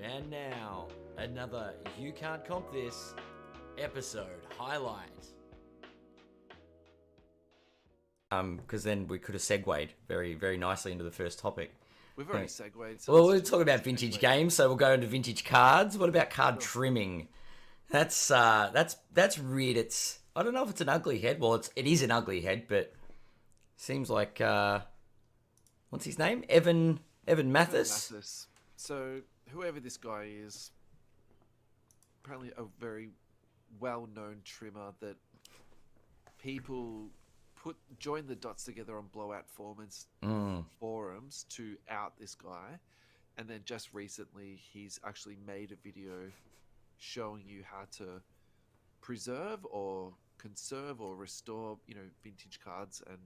And now, another You Can't Comp This episode highlight. Because then we could have segued very, very nicely into the first topic. We've already segued. So well, we're talking about vintage games, so we'll go into vintage cards. What about card trimming? That's weird. I don't know if it's an ugly head. Well, it is an ugly head, but seems like what's his name? Evan Mathis. So whoever this guy is, apparently a very well-known trimmer that people join the dots together on blowout forums to out this guy, and then just recently he's actually made a video showing you how to preserve or conserve or restore, vintage cards and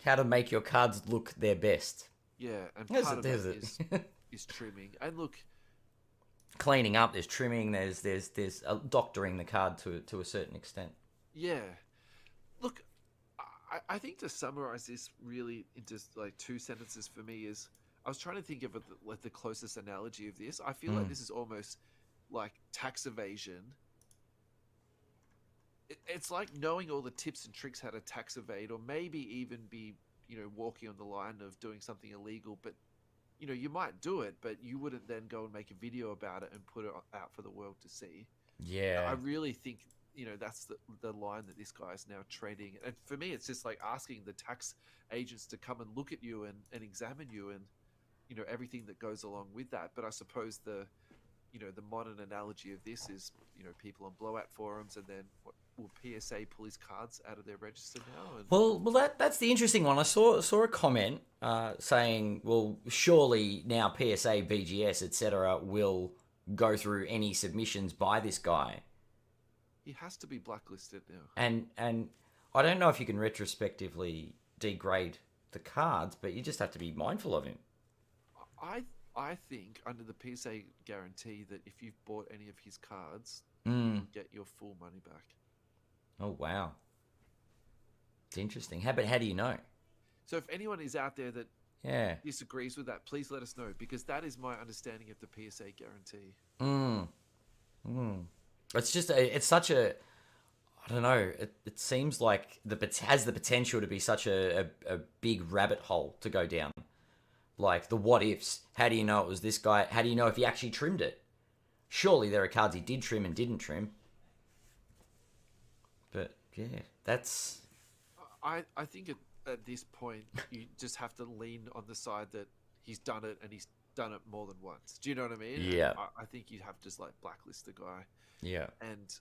how to make your cards look their best. Yeah, and part of it is trimming. And look, cleaning up. There's trimming. There's doctoring the card to a certain extent. Yeah, look, I think to summarize this really into like two sentences for me is I was trying to think of the closest analogy of this. I feel like this is almost like tax evasion. It's like knowing all the tips and tricks how to tax evade, or maybe even be walking on the line of doing something illegal, but you might do it, but you wouldn't then go and make a video about it and put it out for the world to see. Yeah, I really think that's the line that this guy is now treading. And for me, it's just like asking the tax agents to come and look at you and examine you and everything that goes along with that. But I suppose the modern analogy of this is people on blowout forums, and then will PSA pull his cards out of their register now? Well, that's the interesting one. I saw a comment saying, well, surely now PSA, BGS, etc. will go through any submissions by this guy. He has to be blacklisted now. And I don't know if you can retrospectively degrade the cards, but you just have to be mindful of him. I think under the PSA guarantee that if you've bought any of his cards, you get your full money back. Oh, wow. It's interesting. How do you know? So if anyone is out there that disagrees with that, please let us know, because that is my understanding of the PSA guarantee. It's just, it's such a, I don't know, it seems like has the potential to be such a big rabbit hole to go down. Like the what ifs. How do you know it was this guy? How do you know if he actually trimmed it? Surely there are cards he did trim and didn't trim. But yeah, that's... I think at this point, you just have to lean on the side that he's done it, and he's done it more than once. Do you know what I mean? Yeah. I think you have to just like blacklist the guy. Yeah. And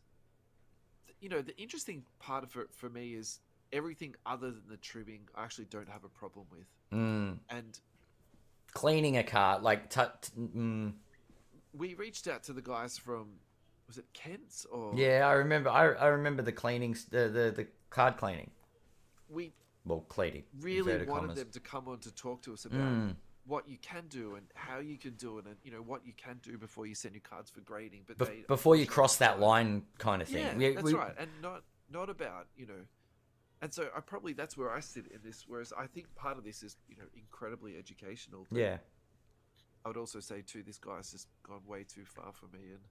the interesting part of it for me is everything other than the trimming I actually don't have a problem with. And cleaning a card, like we reached out to the guys from, was it Kent's or... Yeah, I remember the cleaning, the card cleaning. Cleaning. Really wanted them to come on to talk to us about what you can do and how you can do it, and what you can do before you send your cards for grading. But before you cross that line, kind of thing. Yeah, that's right, and not about And so that's where I sit in this. Whereas I think part of this is incredibly educational. Yeah. I would also say too, this guy's just gone way too far for me, and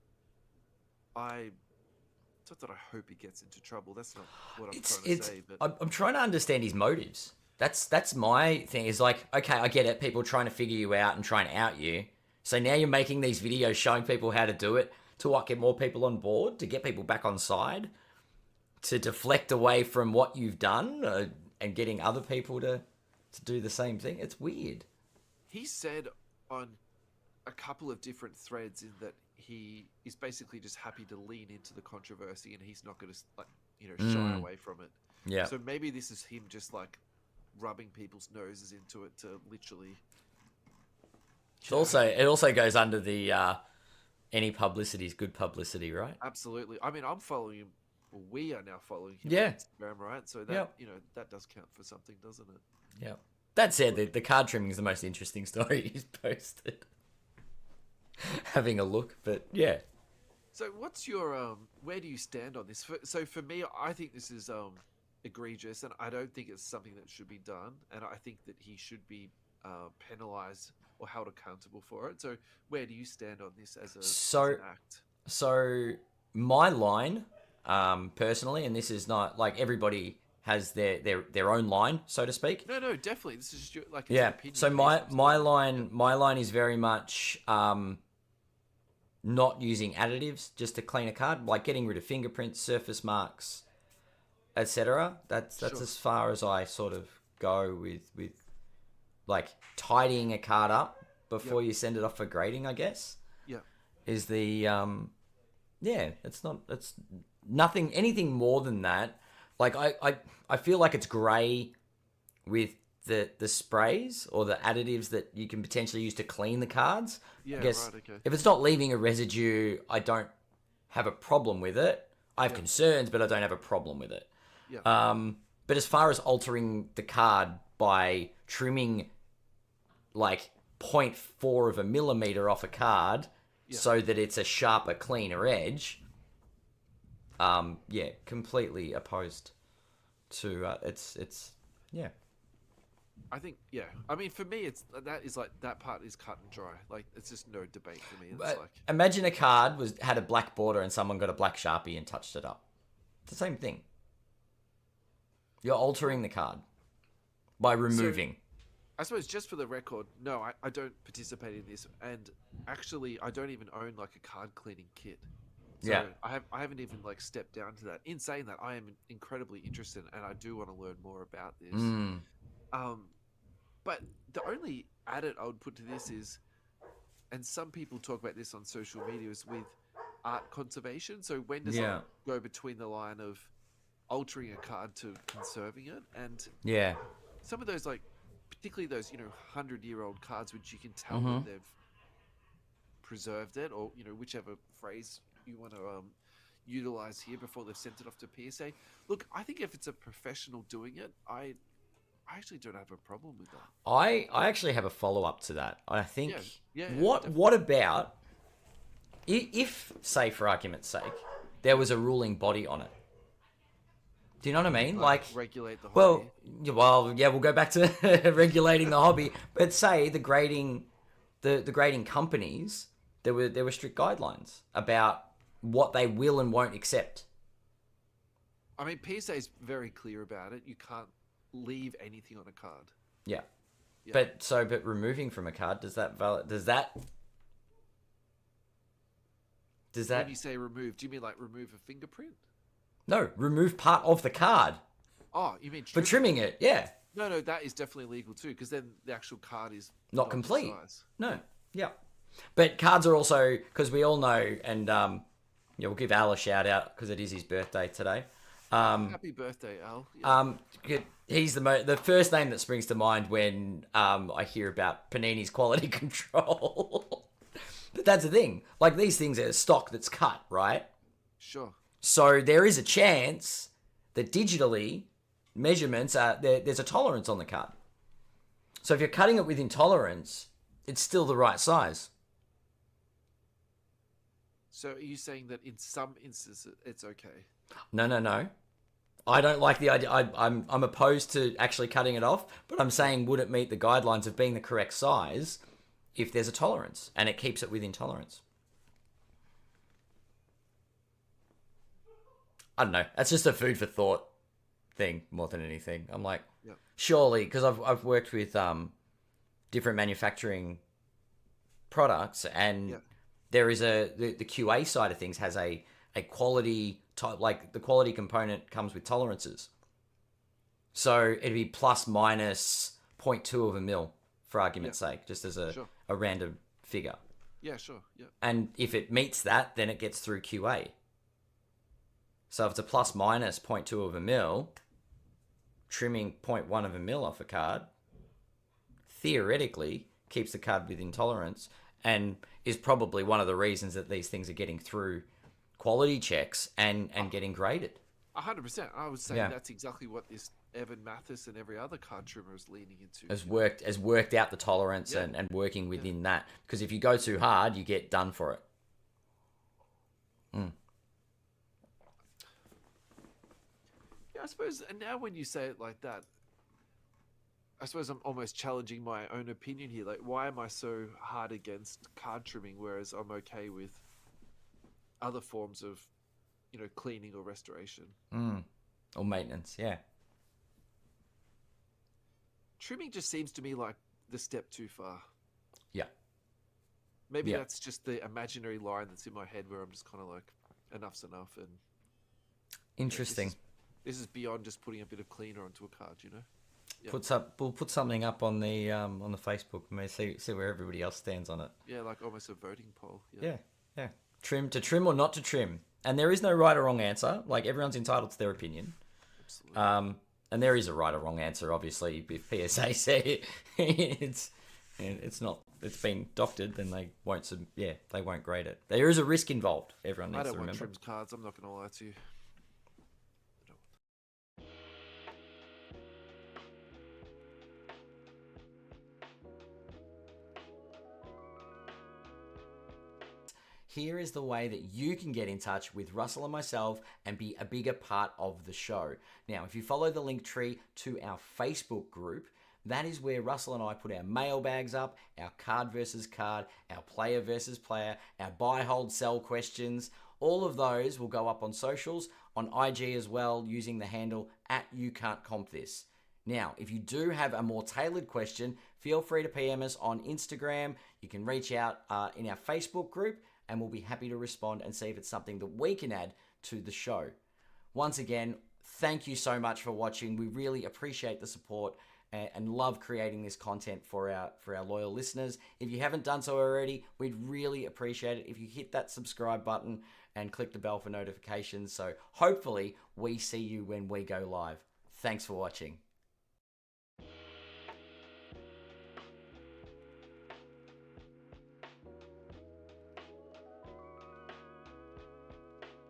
it's not that I hope he gets into trouble. That's not what I'm trying to say. But I'm trying to understand his motives. That's my thing. Is like, okay, I get it. People trying to figure you out and trying to out you. So now you're making these videos showing people how to do it to what, get more people on board, to get people back on side, to deflect away from what you've done, and getting other people to do the same thing. It's weird. He said on a couple of different threads in that he is basically just happy to lean into the controversy, and he's not going to shy away from it. Yeah. So maybe this is him just like rubbing people's noses into it to literally. It also goes under the any publicity is good publicity, right? Absolutely. I mean, I'm following him. Well, we are now following him on Instagram, right? So that that does count for something, doesn't it? Yeah. That said, the card trimming is the most interesting story he's posted. Having a look, but yeah. So what's your where do you stand on this? So for me, I think this is egregious, and I don't think it's something that should be done, and I think that he should be penalized or held accountable for it. So where do you stand on this as So an act? so my line, personally, and this is not like everybody has their own line, so to speak. No, no, definitely. This is just like it's an Yeah. opinion So piece. my my Absolutely. line my line is very much not using additives just to clean a card, like getting rid of fingerprints, surface marks, etc. That's Sure. as far as I sort of go with like tidying a card up Yep. before you send it off for grading, I guess. Yep. Is the yeah, it's nothing anything more than that. Like I feel like it's grey with the sprays or the additives that you can potentially use to clean the cards. I Yeah. guess Right. Okay. if it's not leaving a residue, I don't have a problem with it. I have Yep. concerns, but I don't have a problem with it. Yep. But as far as altering the card by trimming like zero point 0.4 of a millimeter off a card Yeah. so that it's a sharper, cleaner edge, yeah, completely opposed to it's yeah. I think, yeah. I mean, for me, it's that is like that part is cut and dry. Like, it's just no debate for me. It's like, Imagine a card had a black border and someone got a black sharpie and touched it up. It's the same thing. You're altering the card by removing. I suppose just for the record, no, I don't participate in this, and actually, I don't even own like a card cleaning kit. So Yeah. I haven't even like stepped down to that. In saying that, I am incredibly interested, and I do want to learn more about this. Mm. But the only added I would put to this is, and some people talk about this on social media, is with art conservation. So when does Yeah. it go between the line of altering a card to conserving it? And Yeah. some of those, like, particularly those, 100-year-old cards, which you can tell Mm-hmm. that they've preserved it, or, whichever phrase you want to utilize here before they've sent it off to PSA. Look, I think if it's a professional doing it, I actually don't have a problem with that. I actually have a follow up to that. I think Yeah, what about if say for argument's sake there was a ruling body on it? Do you know what I mean? Like regulate the hobby. well, yeah, we'll go back to regulating the hobby. But say the grading companies, there were strict guidelines about what they will and won't accept. I mean, PSA is very clear about it. You can't leave anything on a card. Yeah. Yeah. But removing from a card, does that When you say remove, do you mean like remove a fingerprint? no, remove part of the card Oh, you mean for trimming it? Yeah. No, that is definitely legal too, because then the actual card is Not the complete. size. No. Yeah. But cards are also, because we all know, and yeah, we'll give Al a shout out because it is his birthday today. Happy birthday, Al. Yeah. He's the first name that springs to mind when I hear about Panini's quality control. But that's the thing. Like, these things are stock that's cut, right? Sure. So there is a chance that digitally measurements are there's a tolerance on the card. So if you're cutting it with intolerance, it's still the right size. So are you saying that in some instances it's okay? No. I don't like the idea. I'm opposed to actually cutting it off, but I'm saying would it meet the guidelines of being the correct size if there's a tolerance and it keeps it within tolerance? I don't know. That's just a food for thought thing more than anything. I'm like, Yeah. surely, because I've worked with different manufacturing products, and Yeah. there is the QA side of things has a quality type, like the quality component comes with tolerances. So it'd be plus minus 0.2 of a mil, for argument's sake, just as Sure. a random figure. Yeah, sure. Yeah. And if it meets that, then it gets through QA. So if it's a plus minus 0.2 of a mil, trimming 0.1 of a mil off a card, theoretically keeps the card within tolerance, and is probably one of the reasons that these things are getting through quality checks and getting graded. 100%. I would say Yeah. that's exactly what this Evan Mathis and every other card trimmer is leaning into. Has worked out the tolerance Yeah. and working within that. Because if you go too hard, you get done for it. Yeah, I suppose. And now when you say it like that, I suppose I'm almost challenging my own opinion here. Like, why am I so hard against card trimming, whereas I'm okay with other forms of, cleaning or restoration? Or maintenance, yeah. Trimming just seems to me like the step too far. Yeah. Maybe Yeah. that's just the imaginary line that's in my head where I'm just kind of like, enough's enough, and Interesting. this is beyond just putting a bit of cleaner onto a card, Yeah. We'll put something up on the Facebook. Maybe see where everybody else stands on it. Yeah, like almost a voting poll. Yeah. Trim or not to trim, and there is no right or wrong answer. Like, everyone's entitled to their opinion. Absolutely. And there is a right or wrong answer. Obviously, if PSA say it's not, it's been doctored, then they won't. They won't grade it. There is a risk involved. Everyone I needs don't to want remember. trimmed cards. I'm not going to lie to you. Here is the way that you can get in touch with Russell and myself and be a bigger part of the show. Now, if you follow the link tree to our Facebook group, that is where Russell and I put our mailbags up, our card versus card, our player versus player, our buy, hold, sell questions. All of those will go up on socials, on IG as well, using the handle @YouCan'tCompThis. Now, if you do have a more tailored question, feel free to PM us on Instagram. You can reach out in our Facebook group, and we'll be happy to respond and see if it's something that we can add to the show. Once again, thank you so much for watching. We really appreciate the support and love creating this content for our loyal listeners. If you haven't done so already, we'd really appreciate it if you hit that subscribe button and click the bell for notifications. So hopefully we see you when we go live. Thanks for watching.